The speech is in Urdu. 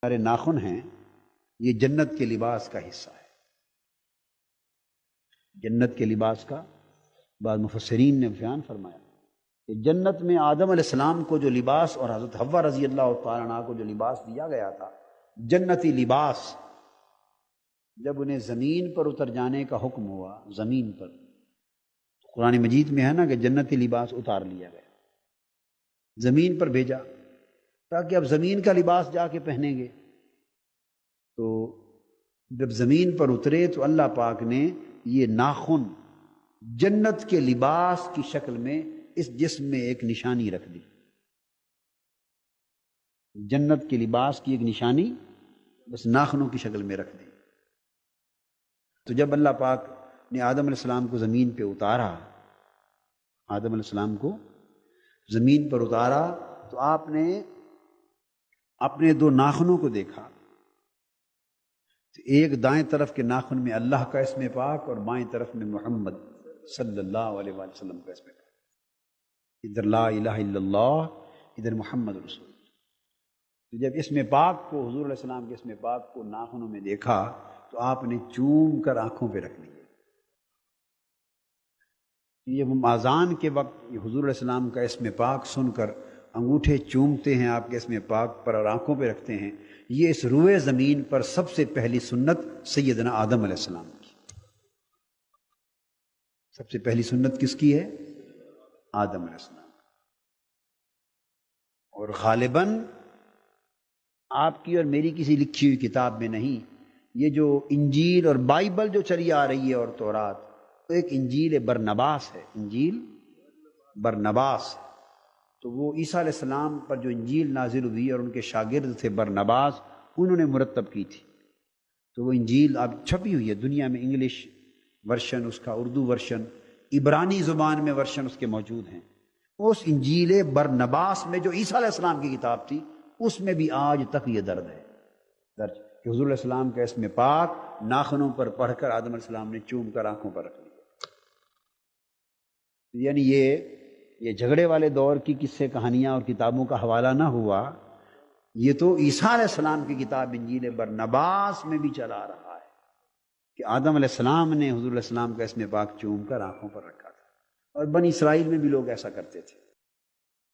ہمارے ناخن ہیں یہ جنت کے لباس کا حصہ ہے. جنت کے لباس کا بعض مفسرین نے بیان فرمایا کہ جنت میں آدم علیہ السلام کو جو لباس اور حضرت حوا رضی اللہ تعالیٰ عنہ کو جو لباس دیا گیا تھا، جنتی لباس، جب انہیں زمین پر اتر جانے کا حکم ہوا، زمین پر، قرآن مجید میں ہے نا کہ جنتی لباس اتار لیا گیا، زمین پر بھیجا تاکہ اب زمین کا لباس جا کے پہنیں گے. تو جب زمین پر اترے تو اللہ پاک نے یہ ناخن جنت کے لباس کی شکل میں اس جسم میں ایک نشانی رکھ دی. جنت کے لباس کی ایک نشانی بس ناخنوں کی شکل میں رکھ دی. تو جب اللہ پاک نے آدم علیہ السلام کو زمین پہ اتارا، آدم علیہ السلام کو زمین پر اتارا، تو آپ نے اپنے دو ناخنوں کو دیکھا. ایک دائیں طرف کے ناخن میں اللہ کا اسم پاک اور بائیں طرف میں محمد صلی اللہ علیہ وآلہ وسلم کا اسم پاک. ادھر لا الہ الا اللہ، ادھر محمد رسول. جب اسم پاک کو، حضور علیہ السلام کے اسم پاک کو ناخنوں میں دیکھا تو آپ نے چوم کر آنکھوں پہ رکھ لیے. یہ اذان کے وقت حضور علیہ السلام کا اسم پاک سن کر انگوٹھے چومتے ہیں آپ کے اسم پاک پر اور آنکھوں پہ رکھتے ہیں، یہ اس روئے زمین پر سب سے پہلی سنت سیدنا آدم علیہ السلام کی. سب سے پہلی سنت کس کی ہے؟ آدم علیہ السلام. اور غالباً آپ کی اور میری کسی لکھی ہوئی کتاب میں نہیں، یہ جو انجیل اور بائبل جو چلی آ رہی ہے اور تورات، تو ایک انجیل برنباس ہے، انجیل برنباس. تو وہ عیسیٰ علیہ السلام پر جو انجیل نازل ہوئی اور ان کے شاگرد تھے برنباس، انہوں نے مرتب کی تھی. تو وہ انجیل اب چھپی ہوئی ہے دنیا میں، انگلش ورشن اس کا، اردو ورشن، عبرانی زبان میں ورشن اس کے موجود ہیں. اس انجیل برنباس میں جو عیسیٰ علیہ السلام کی کتاب تھی، اس میں بھی آج تک یہ درد ہے، درج کہ حضور علیہ السلام کا اسم پاک ناخنوں پر پڑھ کر آدم علیہ السلام نے چوم کر آنکھوں پر رکھ لیا. یعنی یہ جھگڑے والے دور کی قصے کہانیاں اور کتابوں کا حوالہ نہ ہوا، یہ تو عیسیٰ علیہ السلام کی کتاب انجیل برنباس میں بھی چلا رہا ہے کہ آدم علیہ السلام نے حضور علیہ السلام کا اسم پاک چوم کر آنکھوں پر رکھا تھا. اور بنی اسرائیل میں بھی لوگ ایسا کرتے تھے.